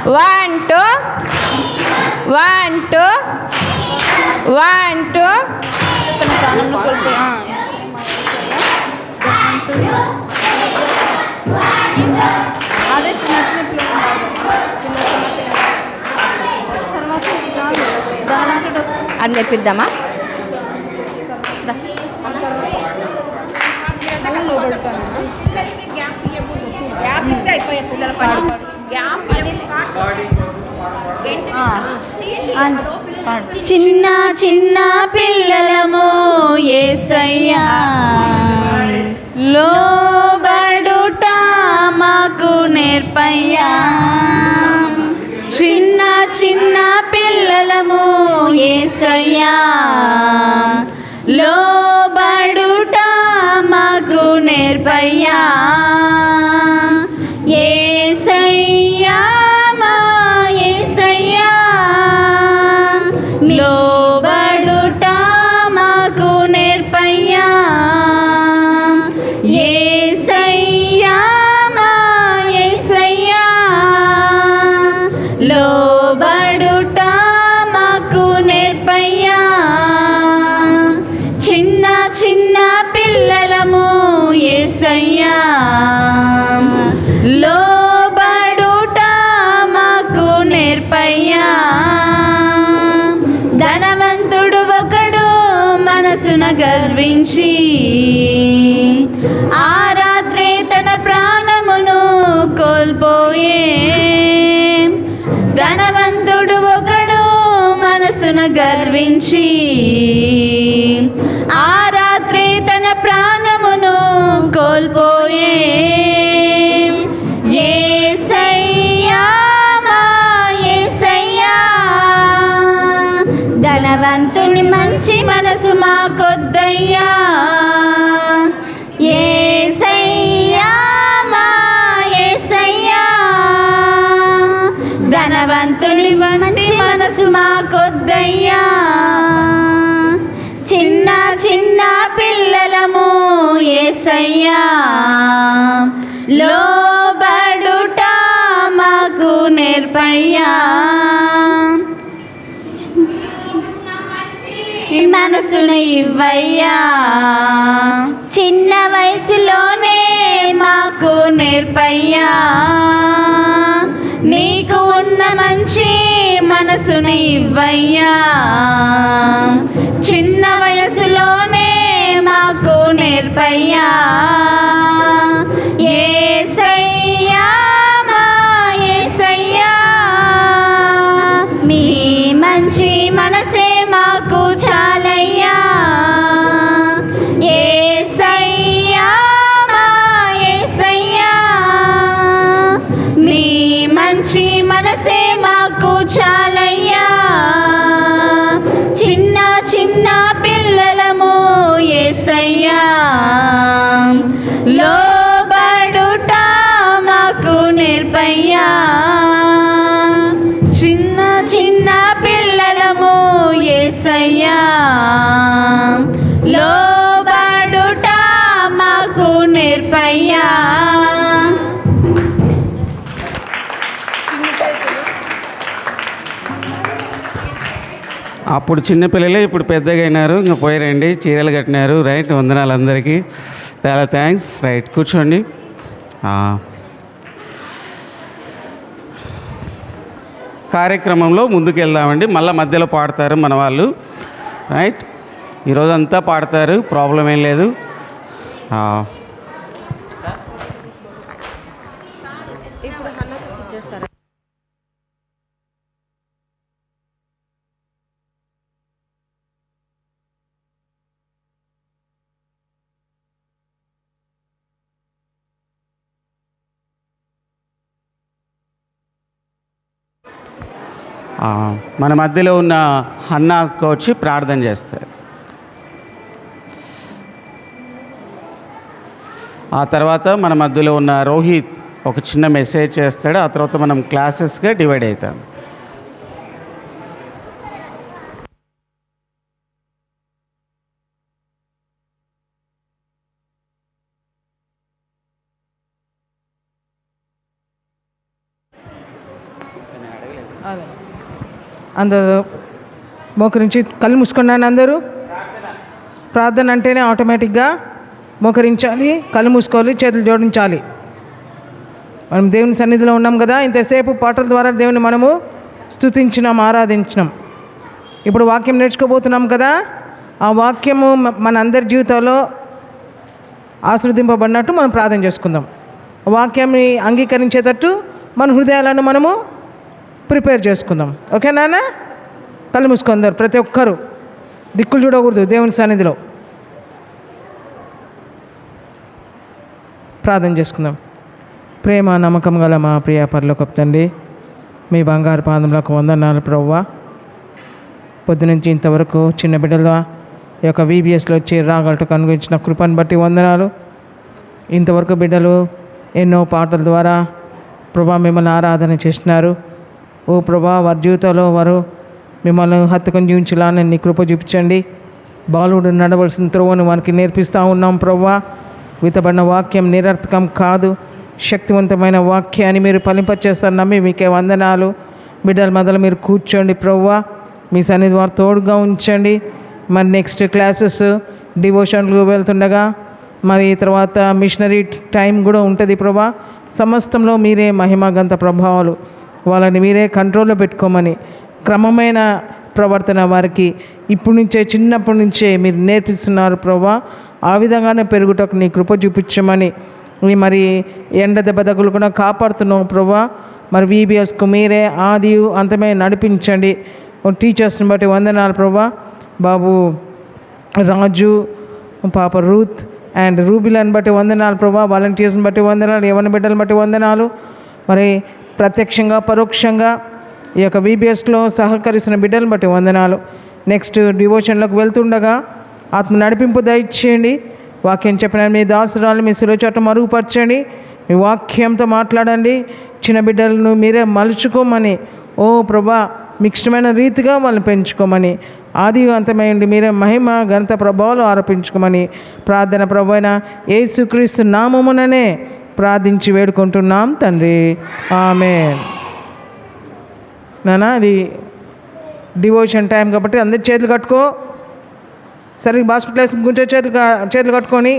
1 2 1 2 1 2 తన ప్రాణంను కోల్పోయి అదే చిన్న చిన్న పిల్లలు తర్వాత ధనవంతుడు అది నేర్పిద్దామా? చిన్న చిన్న పిల్లలము యేసయ్యా లోబడుట మాకు నేర్పయ్యా. చిన్న చిన్న పిల్లలము యేసయ్యా లోబడుట మాకు నేర్పయ్యా. యేసయ్యా మా యేసయ్యా లోబడుట మాకు నేర్పయ్యా. యేసయ్యా మా యేసయ్యా లోబడుట మాకు నేర్పయ్యా. చిన్న చిన్న పిల్లలము యేసయ్యా లోబడుట మాకు నేర్పయ్యా. ధనవంతుడు ఒకడు మనసున గర్వించి ఆ రాత్రే తన ప్రాణమును కోల్పోయే. ధనవంతుడు ఒకడు మనసున గర్వించి ఆ రాత్రే తన ప్రాణమును కోల్పోయే. యేసయ్యా మా యేసయ్యా ధనవంతుని మంచి మనసు మాకొద్దయ్యా. యేసయ్యా మా యేసయ్యా ధనవంతుని మంచి మనసు మాకొద్దయ్యా. చిన్న చిన్న పిల్లలము యేసయ్యా లోబడుట మాకు నేర్పయ్యా. మనసును ఇవ్వయ్యా. చిన్న వయసులోనే మాకు నేర్పయ్యా. నీకు ఉన్న మంచి మనసును ఇవ్వయ్యా. చిన్న వయసులోనే మాకు నేర్పయ్యా. యేసయ్యా మా యేసయ్యా మీ మంచి మనసే మాకు చాలయ్యా. యేసయ్యా మా యేసయ్యా మీ మంచి మనసే మాకు చాలయ్యా. చిన్న చిన్న పిల్లలము యేసయ్యా లోబడుట మాకు నేర్పయ్యా. చిన్న చిన్న పిల్లలము యేసయ్యా లోబడుట మాకు నేర్పయ్యా. అప్పుడు చిన్నపిల్లలే ఇప్పుడు పెద్దగా అయినారు, ఇంకా పోయారండి, చీరలు కట్టినారు. రైట్, వందనాలు అందరికీ, చాలా థ్యాంక్స్. రైట్, కూర్చోండి. కార్యక్రమంలో ముందుకు వెళ్దామండి. మళ్ళీ మధ్యలో పాడతారు మన వాళ్ళు. రైట్, ఈరోజంతా పాడతారు, ప్రాబ్లం ఏం లేదు. మన మధ్యలో ఉన్న హన్నా అక్క వచ్చి ప్రార్థన చేస్తారు. ఆ తర్వాత మన మధ్యలో ఉన్న రోహిత్ ఒక చిన్న మెసేజ్ చేస్తాడు. ఆ తర్వాత మనం క్లాసెస్గా డివైడ్ అవుతాం. అదే అందరూ మోకరించి కళ్ళు మూసుకున్నాను అందరూ. ప్రార్థన అంటేనే ఆటోమేటిక్గా మోకరించాలి, కళ్ళు మూసుకోవాలి, చేతులు జోడించాలి. మనం దేవుని సన్నిధిలో ఉన్నాం కదా, ఇంతసేపు పాటల ద్వారా దేవుని మనము స్తుతించినాం, ఆరాధించినాం. ఇప్పుడు వాక్యం నేర్చుకోబోతున్నాం కదా, ఆ వాక్యము మన అందరి జీవితాల్లో ఆశీర్వదింపబడినట్టు మనం ప్రార్థన చేసుకుందాం. వాక్యాన్ని అంగీకరించేటట్టు మన హృదయాలను మనము ప్రిపేర్ చేసుకుందాం. ఓకే నాన్న? కళ్ళు మూసుకుందారు ప్రతి ఒక్కరు, దిక్కులు చూడకూడదు. దేవుని సన్నిధిలో ప్రార్థన చేసుకుందాం. ప్రేమ నమ్మకం గల మా ప్రియ పరలోకపు తండ్రి, మీ బంగారు పాదములకు వందనాలు ప్రభువా. పొద్దునుంచి ఇంతవరకు చిన్న బిడ్డల ఈ యొక్క VBSలో వచ్చి రాగలటకు అనుగ్రహించిన కృపను బట్టి వందనాలు. ఇంతవరకు బిడ్డలు ఎన్నో పాటల ద్వారా ప్రభా మిమ్మల్ని ఆరాధన చేసినారు. ఓ ప్రభా, వారి జీవితంలో వారు మిమ్మల్ని హత్తుకొని జీవించాలని నీ కృప చూపించండి. బాలుడు నడవలసిన త్రోవను వారికి నేర్పిస్తూ ఉన్నాం ప్రభా. విత్తబడిన వాక్యం నిరర్థకం కాదు, శక్తివంతమైన వాక్యాన్ని మీరు ఫలింపచేస్తారు. నమ్మి మీకే వందనాలు. బిడ్డల మొదలు మీరు కూర్చోండి ప్రభువా, మీ సన్నిధి వారు తోడుగా ఉంచండి. మరి నెక్స్ట్ క్లాసెస్ డివోషన్లు వెళ్తుండగా మరి తర్వాత మిషనరీ టైం కూడా ఉంటుంది ప్రభా. సమస్తంలో మీరే మహిమ గంత ప్రభావాలు వాళ్ళని మీరే కంట్రోల్లో పెట్టుకోమని, క్రమమైన ప్రవర్తన వారికి ఇప్పటి నుంచే చిన్నప్పటి నుంచే మీరు నేర్పిస్తున్నారు ప్రభా. ఆ విధంగానే పెరుగుటకు నీ కృప చూపించమని, మరి ఎండ దెబ్బ తగులుకుండా కాపాడుతున్నావు ప్రభా. మరి VBSకు మీరే ఆది అంతమే నడిపించండి. టీచర్స్ని బట్టి వందనాలు ప్రభా. బాబు రాజు, పాప రూత్ అండ్ రూబిలను బట్టి వందనాలు ప్రభా. వాలంటీర్స్ని బట్టి వందనాలు, యవన బిడ్డలను బట్టి వందనాలు. మరి ప్రత్యక్షంగా పరోక్షంగా ఈ యొక్క VBSలో సహకరిస్తున్న బిడ్డలను బట్టి వందనాలు. నెక్స్ట్ డివోషన్లోకి వెళ్తుండగా ఆత్మ నడిపింపు దయచేయండి. వాక్యం చెప్పిన మీ దాసురాలు మీ శిలువ చోట మరుగుపరచండి. మీ వాక్యంతో మాట్లాడండి. చిన్న బిడ్డలను మీరే మలుచుకోమని, ఓ ప్రభా, మీకు ఇష్టమైన రీతిగా వాళ్ళని పెంచుకోమని, ఆది అంతమైంది మీరే మహిమ ఘనత ప్రభావాలు ఆరోపించుకోమని ప్రార్థన ప్రభు అయిన యేసుక్రీస్తు నామముననే ప్రార్థించి వేడుకుంటున్నాం తండ్రి, ఆమేన్. నాన్న, అది డివోషన్ టైం కాబట్టి అందరి చేతులు కట్టుకో. సరే, హాస్పిటల్స్ గుంచే చేతులు కట్టుకొని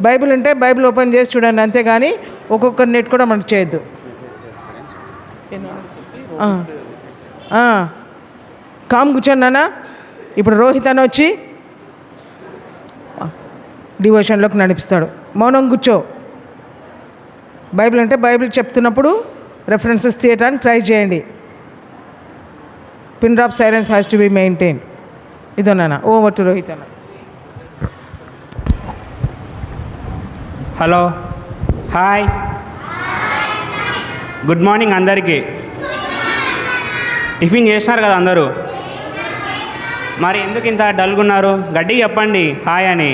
బైబిల్ ఉంటే బైబిల్ ఓపెన్ చేసి చూడండి, అంతేగాని ఒక్కొక్కరి నెట్ కూడా మనకు చేయొద్దు. కామ్ కూర్చోండి నాన్న. ఇప్పుడు రోహిత్ అని వచ్చి డివోషన్లోకి నడిపిస్తాడు. మౌనం కూర్చో. బైబిల్ అంటే బైబిల్ చెప్తున్నప్పుడు రెఫరెన్సెస్ తీయడానికి ట్రై చేయండి. Pin drop silence has to be maintain. ఇదో నాన్న. ఓవర్ టు రోహిత్ అన్న. హలో, హాయ్, గుడ్ మార్నింగ్ అందరికీ. టిఫిన్ చేసినారు కదా అందరూ? మరి ఎందుకు ఇంత డల్గా ఉన్నారు? గట్టిగా చెప్పండి హాయ్ అని.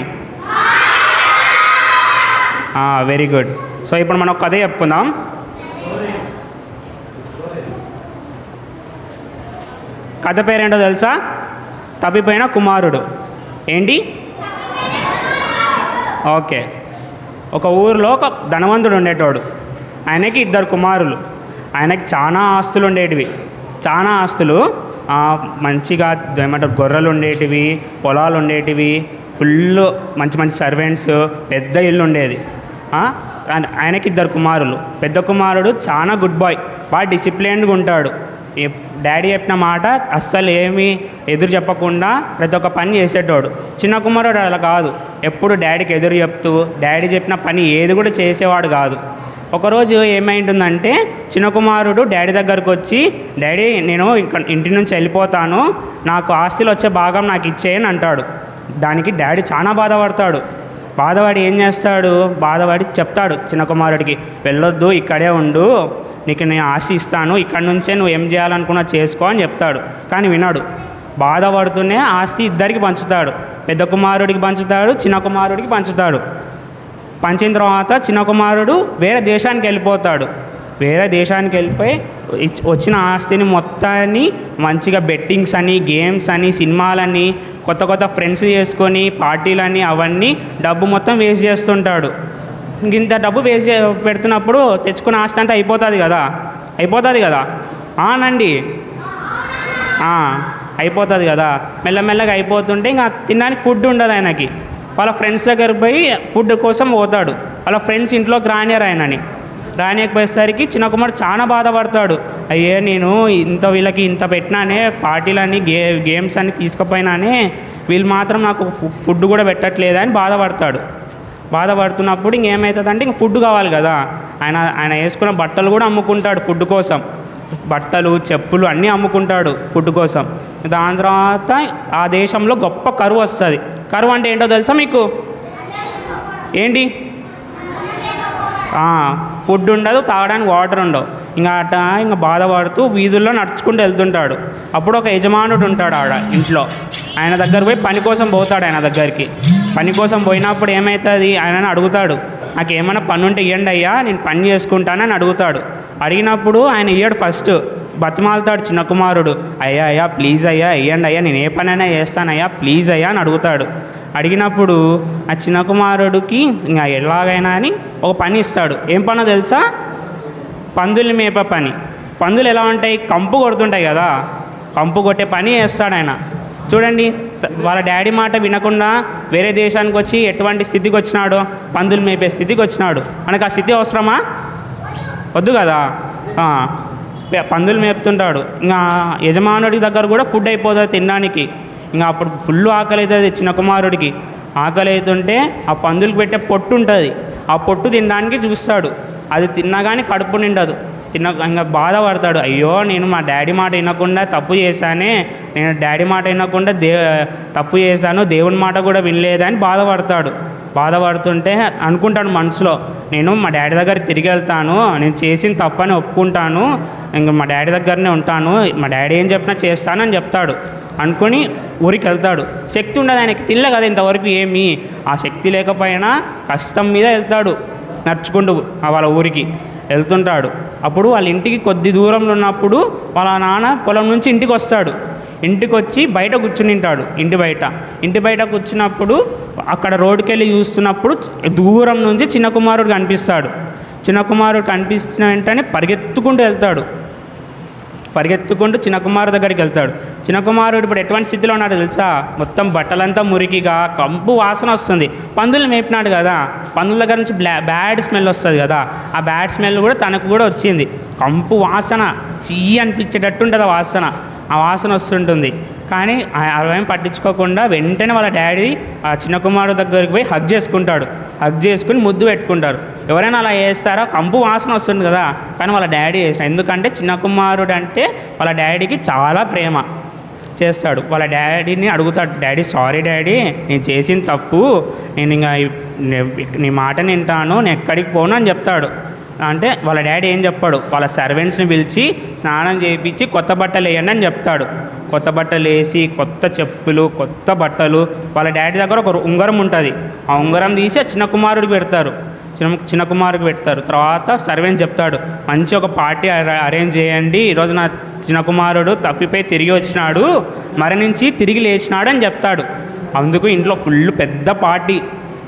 Very good. సో ఇప్పుడు మనం ఒక కథ చెప్పుకుందాం. కథ పేరేంటో తెలుసా? తప్పిపోయిన కుమారుడు. ఏంటి? ఓకే. ఒక ఊరిలో ఒక ధనవంతుడు ఉండేటోడు. ఆయనకి 2 కుమారులు. ఆయనకి చాలా ఆస్తులు ఉండేటివి. చాలా ఆస్తులు, మంచిగా ఏమంటారు, గొర్రెలు ఉండేటివి, పొలాలు ఉండేటివి, ఫుల్ మంచి మంచి సర్వెంట్స్, పెద్ద ఇల్లు ఉండేది. ఆయనకి 2 కుమారులు. పెద్ద కుమారుడు చాలా గుడ్ బాయ్, బాగా డిసిప్లిన్డ్గా ఉంటాడు. డాడీ చెప్పిన మాట అస్సలు ఏమీ ఎదురు చెప్పకుండా ప్రతి ఒక్క పని చేసేటోడు. చిన్న కుమారుడు అలా కాదు, ఎప్పుడు డాడీకి ఎదురు చెప్తూ డాడీ చెప్పిన పని ఏది కూడా చేసేవాడు కాదు. ఒకరోజు ఏమైంటుందంటే, చిన్న కుమారుడు డాడీ దగ్గరకు వచ్చి, డాడీ నేను ఇంటి నుంచి వెళ్ళిపోతాను, నాకు ఆస్తులు వచ్చే భాగం నాకు ఇచ్చేయని అంటాడు. దానికి డాడీ చాలా బాధపడతాడు. బాధపడి ఏం చేస్తాడు, బాధపడి చెప్తాడు చిన్న కుమారుడికి, వెళ్ళొద్దు, ఇక్కడే ఉండు, నీకు నేను ఆస్తి ఇస్తాను, ఇక్కడ నుంచే నువ్వు ఏం చేయాలనుకున్నా చేసుకో అని చెప్తాడు. కానీ వినాడు. బాధపడుతూనే ఆస్తి ఇద్దరికి పంచుతాడు. పెద్ద కుమారుడికి పంచుతాడు, చిన్న కుమారుడికి పంచుతాడు. పంచిన తర్వాత చిన్న కుమారుడు వేరే దేశానికి వెళ్ళిపోతాడు. వేరే దేశానికి వెళ్ళిపోయి వచ్చిన ఆస్తిని మొత్తాన్ని మంచిగా బెట్టింగ్స్ అని, గేమ్స్ అని, సినిమాలని, కొత్త కొత్త ఫ్రెండ్స్ చేసుకొని పార్టీలని, అవన్నీ డబ్బు మొత్తం వేస్ట్ చేస్తుంటాడు. ఇంత డబ్బు వేస్ట్ పెడుతున్నప్పుడు తెచ్చుకున్న ఆస్తి అంతా అయిపోతుంది కదా. అవునండి, అయిపోతుంది కదా, మెల్లమెల్లగా అయిపోతుంటే ఇంకా తినడానికి ఫుడ్ ఉండదు ఆయనకి. వాళ్ళ ఫ్రెండ్స్ దగ్గరికి పోయి ఫుడ్ కోసం పోతాడు. వాళ్ళ ఫ్రెండ్స్ ఇంట్లోకి రానియరు ఆయనని. రానియకపోయేసరికి చిన్న కుమారుడు చాలా బాధపడతాడు. అయ్యే నేను వీళ్ళకి ఇంత పెట్టినానే, పార్టీలని గేమ్స్ అన్ని తీసుకుపోయినానే, వీళ్ళు మాత్రం నాకు ఫుడ్ కూడా పెట్టట్లేదని బాధపడుతున్నప్పుడు ఇంకేమవుతుందంటే ఇంక ఫుడ్ కావాలి కదా, ఆయన వేసుకున్న బట్టలు కూడా అమ్ముకుంటాడు ఫుడ్ కోసం. బట్టలు, చెప్పులు అన్నీ అమ్ముకుంటాడు ఫుడ్ కోసం. దాని తర్వాత ఆ దేశంలో గొప్ప కరువు వస్తుంది. కరువు అంటే ఏంటో తెలుసా మీకు? ఏంటి? ఫుడ్ ఉండదు, తాగడానికి వాటర్ ఉండవు. ఇంకా బాధపడుతూ వీధుల్లో నడుచుకుంటూ వెళ్తుంటాడు. అప్పుడు ఒక యజమానుడు ఉంటాడు ఆడ ఇంట్లో. ఆయన దగ్గర పోయి పని కోసం పోతాడు. ఆయన దగ్గరికి పని కోసం పోయినప్పుడు ఏమవుతుంది, ఆయనని అడుగుతాడు, నాకు ఏమైనా పని ఉంటే ఇవ్వండి అయ్యా, నేను పని చేసుకుంటానని అడుగుతాడు. అడిగినప్పుడు ఆయన ఇయ్యాడు. ఫస్ట్ బతిమాలుతాడు చిన్న కుమారుడు, అయ్యా ప్లీజ్ అయ్యా ఇవ్వండి అయ్యా, నేను ఏ పనైనా చేస్తానయ్యా ప్లీజ్ అయ్యా అని అడుగుతాడు. అడిగినప్పుడు ఆ చిన్న కుమారుడికి ఇంకా ఎలాగైనా అని ఒక పని ఇస్తాడు. ఏం పనో తెలుసా? పందుల్ని మేపే పని. పందులు ఎలా ఉంటాయి? కంపు కొడుతుంటాయి కదా, కంపు కొట్టే పని చేస్తాడు ఆయన. చూడండి, వాళ్ళ డాడీ మాట వినకుండా వేరే దేశానికి వచ్చి ఎటువంటి స్థితికి వచ్చినాడో, పందులు మేపే స్థితికి వచ్చినాడు. మనకు ఆ స్థితి అవసరమా? వద్దు కదా. పందులు మేపుతుంటాడు. ఇంకా యజమానుడి దగ్గర కూడా ఫుడ్ అయిపోతుంది తినడానికి. ఇంకా అప్పుడు ఫుల్ ఆకలి అవుతుంది చిన్న కుమారుడికి. ఆకలి అవుతుంటే ఆ పందులకు పెట్టే పొట్టు ఉంటుంది, ఆ పొట్టు తినడానికి చూస్తాడు. అది తిన్నా కానీ కడుపు నిండదు. ఇంకా బాధపడతాడు, అయ్యో నేను మా డాడీ మాట వినకుండా తప్పు చేశానే, నేను డాడీ మాట వినకుండా తప్పు చేశాను, దేవుని మాట కూడా వినలేదని బాధపడుతుంటే అనుకుంటాడు మనసులో, నేను మా డాడీ దగ్గర తిరిగి వెళ్తాను, నేను చేసిన తప్పని ఒప్పుకుంటాను, ఇంకా మా డాడీ దగ్గరనే ఉంటాను, మా డాడీ ఏం చెప్పినా చేస్తానని చెప్తాడు. అనుకొని ఊరికి వెళ్తాడు. శక్తి ఉండదు ఆయనకి, తినలే కదా ఇంతవరకు ఏమీ. ఆ శక్తి లేకపోయినా కష్టం మీద వెళ్తాడు నడుచుకుంటూ వాళ్ళ ఊరికి వెళ్తుంటాడు. అప్పుడు వాళ్ళ ఇంటికి కొద్ది దూరంలో ఉన్నప్పుడు వాళ్ళ నాన్న పొలం నుంచి ఇంటికి వస్తాడు. ఇంటికి వచ్చి బయట కూర్చునింటాడు. ఇంటి బయట కూర్చున్నప్పుడు అక్కడ రోడ్డుకి వెళ్ళి చూస్తున్నప్పుడు దూరం నుంచి చిన్న కుమారుడు కనిపిస్తాడు. చిన్న కుమారుడు కనిపిస్తున్న వెంటనే పరిగెత్తుకుంటూ చిన్న కుమారుడు దగ్గరికి వెళ్తాడు. చిన్న కుమారుడు ఇప్పుడు ఎటువంటి స్థితిలో ఉన్నాడో తెలుసా? మొత్తం బట్టలంతా మురికిగా కంపు వాసన వస్తుంది. పందులు మేపినాడు కదా, పందుల దగ్గర నుంచి బ్యాడ్ స్మెల్ వస్తుంది కదా, ఆ బ్యాడ్ స్మెల్ కూడా తనకు కూడా వచ్చింది. కంపు వాసన, చీ అనిపించేటట్టు ఉంటుంది ఆ వాసన వస్తుంటుంది. కానీ అవేం పట్టించుకోకుండా వెంటనే వాళ్ళ డాడీ ఆ చిన్న కుమారుడు దగ్గరికి పోయి హగ్ చేసుకుని ముద్దు పెట్టుకుంటారు. ఎవరైనా అలా చేస్తారా? కంపు వాసన వస్తుంది కదా, కానీ వాళ్ళ డాడీ చేస్తాడు. ఎందుకంటే చిన్న కుమారుడు అంటే వాళ్ళ డాడీకి చాలా ప్రేమ చేస్తాడు. వాళ్ళ డాడీని అడుగుతాడు, డాడీ సారీ డాడీ, నేను చేసిన తప్పు, నేను ఇంకా నీ మాట వింటాను, నేను ఎక్కడికి పోను అని చెప్తాడు. అంటే వాళ్ళ డాడీ ఏం చెప్పాడు, వాళ్ళ సర్వెంట్స్ని పిలిచి స్నానం చేయించి కొత్త బట్టలు వేయండి అని చెప్తాడు. కొత్త బట్టలు వేసి, కొత్త చెప్పులు, కొత్త బట్టలు. వాళ్ళ డాడీ దగ్గర ఒక ఉంగరం ఉంటుంది, ఆ ఉంగరం తీసి చిన్న కుమారుడికి పెడతారు. తర్వాత సర్వెంట్ చెప్తాడు, మంచి ఒక పార్టీ అరేంజ్ చేయండి, ఈరోజు నా చిన్న కుమారుడు తప్పిపోయి తిరిగి వచ్చినాడు, మరణించి తిరిగి లేచినాడు అని చెప్తాడు. అందుకు ఇంట్లో ఫుల్ పెద్ద పార్టీ,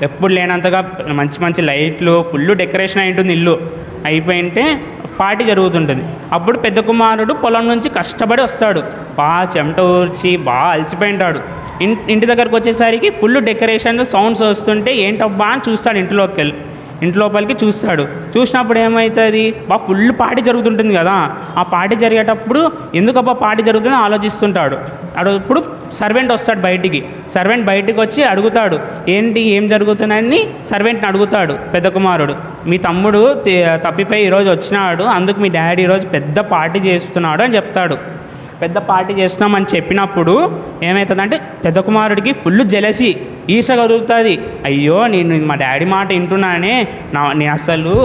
ఎప్పుడు లేనంతగా మంచి లైట్లు, ఫుల్ డెకరేషన్ అయి ఉంటుంది ఇల్లు. అయిపోయింటే పార్టీ జరుగుతుంటుంది. అప్పుడు పెద్ద కుమారుడు పొలం నుంచి కష్టపడి వస్తాడు, బాగా చెమట ఊర్చి బాగా అలసిపోయింటాడు. ఇంటి దగ్గరకు వచ్చేసరికి ఫుల్ డెకరేషన్ సౌండ్స్ వస్తుంటే ఏంటబ్బా అని చూస్తాడు. ఇంట్లోపలికి చూస్తాడు. చూసినప్పుడు ఏమవుతుంది, బాగా ఫుల్ పార్టీ జరుగుతుంటుంది కదా, ఆ పార్టీ జరిగేటప్పుడు ఎందుకబ్బా పార్టీ జరుగుతుందో ఆలోచిస్తుంటాడు. అప్పుడు సర్వెంట్ వస్తాడు బయటికి వచ్చి అడుగుతాడు, ఏం జరుగుతుందని సర్వెంట్ని అడుగుతాడు పెద్ద కుమారుడు. మీ తమ్ముడు తప్పిపోయి ఈరోజు వచ్చినాడు, అందుకు మీ డాడీ ఈరోజు పెద్ద పార్టీ చేస్తున్నాడు అని చెప్తాడు. పెద్ద పార్టీ చేస్తున్నామని చెప్పినప్పుడు ఏమవుతుందంటే పెద్ద కుమారుడికి ఫుల్ జెలసీ, ఈర్ష కలుగుతుంది. అయ్యో నేను మా డాడీ మాట వింటున్నానే, నేను అసలు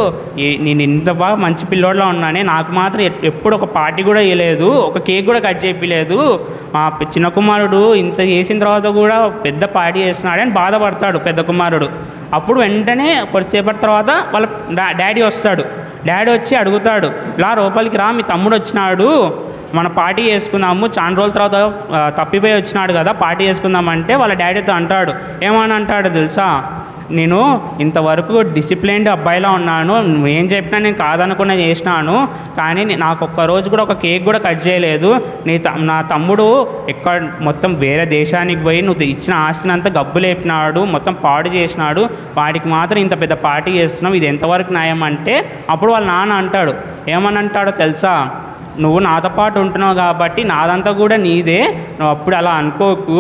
నేను ఇంత బాగా మంచి పిల్లోడ్లా ఉన్నానే, నాకు మాత్రం ఎప్పుడు ఒక పార్టీ కూడా ఇవ్వలేదు, ఒక కేక్ కూడా కట్ చేయలేదు, మా చిన్న కుమారుడు ఇంత చేసిన తర్వాత కూడా పెద్ద పార్టీ చేస్తున్నాడని బాధపడతాడు పెద్ద కుమారుడు. అప్పుడు వెంటనే కొద్దిసేపటి తర్వాత వాళ్ళ డాడీ వస్తాడు. డాడీ వచ్చి అడుగుతాడు, ఇలా లోపలికి రా, మీ తమ్ముడు వచ్చినాడు, మన పార్టీ చేసుకుందాము, చాలా రోజుల తర్వాత తప్పిపోయి వచ్చినాడు కదా, పార్టీ చేసుకుందామంటే వాళ్ళ డాడీతో అంటాడు. ఏమని అంటాడు తెలుసా? నేను ఇంతవరకు డిసిప్లైన్డ్ అబ్బాయిలా ఉన్నాను, నువ్వేం చెప్పినా నేను కాదనుకున్నా చేసినాను, కానీ నాకు ఒక్కరోజు కూడా ఒక కేక్ కూడా కట్ చేయలేదు. నా తమ్ముడు ఎక్కడ మొత్తం వేరే దేశానికి పోయి నువ్వు ఇచ్చిన ఆస్తిని అంతా గబ్బు లేపినాడు, మొత్తం పాడు చేసినాడు, వాడికి మాత్రం ఇంత పెద్ద పార్టీ చేస్తున్నావు, ఇది ఎంతవరకు న్యాయం అంటే అప్పుడు వాళ్ళ నాన్న అంటాడు, ఏమని అంటాడో తెలుసా, నువ్వు నాతో పాటు ఉంటున్నావు కాబట్టి నాదంతా కూడా నీదే, నువ్వు అప్పుడు అలా అనుకోకు,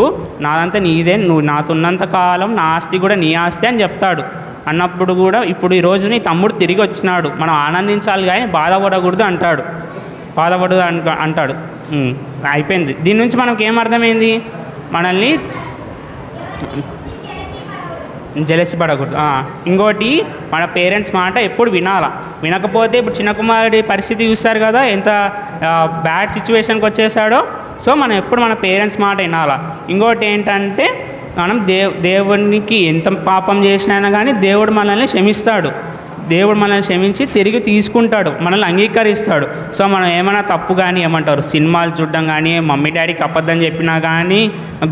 నాదంతా నీదే, నువ్వు నాతో ఉన్నంత కాలం నా ఆస్తి కూడా నీ ఆస్తి అని చెప్తాడు. అన్నప్పుడు కూడా ఇప్పుడు ఈరోజు నీ తమ్ముడు తిరిగి వచ్చినాడు, మనం ఆనందించాలి కానీ బాధపడకూడదు అంటాడు, బాధపడదు అంటాడు. అయిపోయింది. దీని నుంచి మనకి ఏం అర్థమైంది, మనల్ని జెలసి పడకూడదు. ఇంకోటి, మన పేరెంట్స్ మాట ఎప్పుడు వినాలా, వినకపోతే ఇప్పుడు చిన్న కుమారుడి పరిస్థితి చూస్తారు కదా, ఎంత బ్యాడ్ సిచ్యువేషన్కి వచ్చేసాడో. సో మనం ఎప్పుడు మన పేరెంట్స్ మాట వినాలా. ఇంకోటి ఏంటంటే, మనం దేవునికి ఎంత పాపం చేసినా కానీ దేవుడు మనల్ని క్షమిస్తాడు, దేవుడు మనల్ని క్షమించి తిరిగి తీసుకుంటాడు, మనల్ని అంగీకరిస్తాడు. సో మనం ఏమైనా తప్పు కానీ ఏమంటారు, సినిమాలు చూడడం కానీ, మమ్మీ డాడీకి అబద్ధం చెప్పినా కానీ,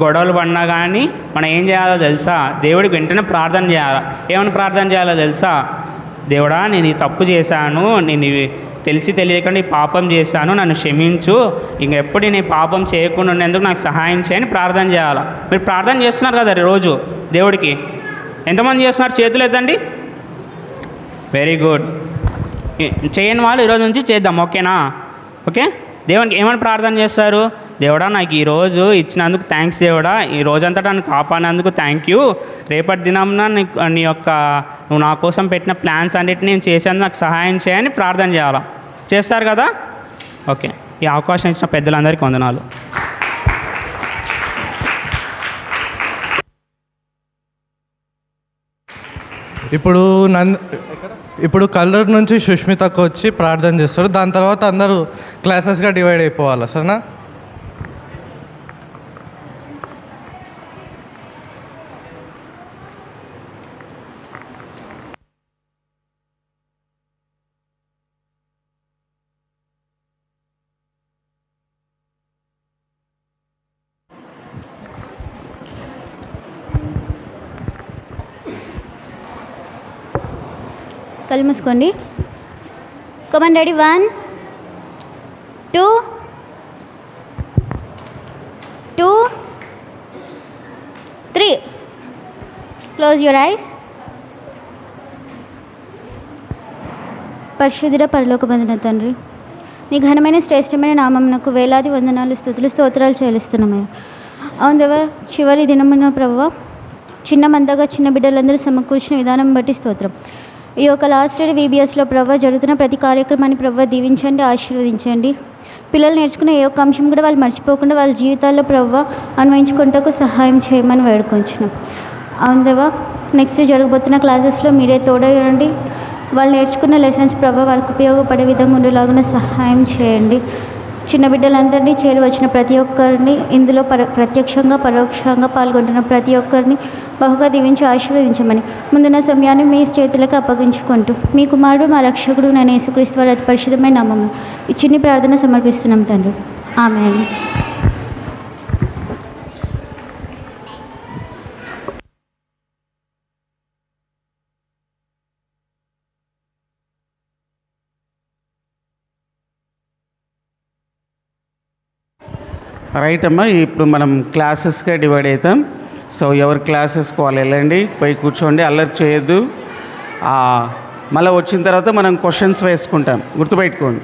గొడవలు పడినా కానీ మనం ఏం చేయాలో తెలుసా, దేవుడికి వెంటనే ప్రార్థన చేయాలి. ఏమైనా ప్రార్థన చేయాలో తెలుసా, దేవుడా నేను ఈ తప్పు చేశాను, నేను తెలిసి తెలియకుండా ఈ పాపం చేశాను, నన్ను క్షమించు, ఇంకెప్పుడు నేను పాపం చేయకుండా ఉండేందుకు నాకు సహాయం చేయని ప్రార్థన చేయాలి. మీరు ప్రార్థన చేస్తున్నారు కదా రోజు దేవుడికి, ఎంతమంది చేస్తున్నారు చేతులు ఎత్తండి. Very good. చేయని వాళ్ళు ఈరోజు నుంచి చేద్దాం, ఓకేనా? ఓకే. దేవునికి ఏమని ప్రార్థన చేస్తారు, దేవుడా నాకు ఈరోజు ఇచ్చినందుకు థ్యాంక్స్, దేవుడా ఈ రోజంతా నన్ను కాపాడినందుకు థ్యాంక్ యూ, రేపటి దినంన నీ యొక్క నువ్వు నా కోసం పెట్టిన ప్లాన్స్ అన్నిటిని నేను చేసేందుకు నాకు సహాయం చేయని ప్రార్థన చేయాలా. చేస్తారు కదా? ఓకే. ఈ అవకాశం ఇచ్చిన పెద్దలందరికీ వందనాలు. ఇప్పుడు కల్లూరు నుంచి సుష్మితకు వచ్చి ప్రార్థన చేస్తారు, దాని తర్వాత అందరూ క్లాసెస్గా డివైడ్ అయిపోవాలి, సరేనా? కళ్ళు మూసుకోండి. Come on ready, 1 2 2 3. Close your eyes. పరిశుద్ధుడ పరలోకమందున తండ్రి, నీ ఘనమైన శ్రేష్టమైన నామమునకు వేలాది వందనాలు, స్తుతులు, స్తోత్రాలు చెల్లిస్తున్నామయ్యా. అవును దేవా, చివరి దినమున ప్రభువా చిన్న మందగా చిన్న బిడ్డలందరూ సమకూర్చిన విధానం బట్టి స్తోత్రం. ఈ యొక్క లాస్ట్ డే VBSలో ప్రభావ జరుగుతున్న ప్రతి కార్యక్రమాన్ని ప్రభావ దీవించండి, ఆశీర్వదించండి. పిల్లలు నేర్చుకునే ఏ ఒక్క అంశం కూడా వాళ్ళు మర్చిపోకుండా వాళ్ళ జీవితాల్లో ప్రభావ అన్వయించుకుంటూ సహాయం చేయమని వేడుకొంచున్నాం. అవును దేవా, నెక్స్ట్ జరగబోతున్న క్లాసెస్లో మీరే తోడయండి. వాళ్ళు నేర్చుకున్న లెసన్స్ ప్రభావ వాళ్ళకు ఉపయోగపడే విధంగా ఉండేలాగా సహాయం చేయండి. చిన్న బిడ్డలందరినీ చేరి వచ్చిన ప్రతి ఒక్కరిని, ఇందులో ప్రత్యక్షంగా పరోక్షంగా పాల్గొంటున్న ప్రతి ఒక్కరిని బహుగా దీవించి ఆశీర్వదించమని ముందున్న సమయాన్ని మీ చేతులకు అప్పగించుకుంటూ మీ కుమారుడు మా రక్షకుడు నేను యేసుక్రీస్తు వారి అతి పరిశుద్ధమైన నామమున ఈ చిన్ని ప్రార్థన సమర్పిస్తున్నాం తండ్రి, ఆమేన్. రైట్ అమ్మా, ఇప్పుడు మనం క్లాసెస్గా డివైడ్ అవుతాం. సో ఎవరి క్లాసెస్కి వాళ్ళు వెళ్ళండి, పోయి కూర్చోండి, అల్లరి చేయొద్దు. మళ్ళీ వచ్చిన తర్వాత మనం క్వశ్చన్స్ వేసుకుంటాం, గుర్తుపెట్టుకోండి.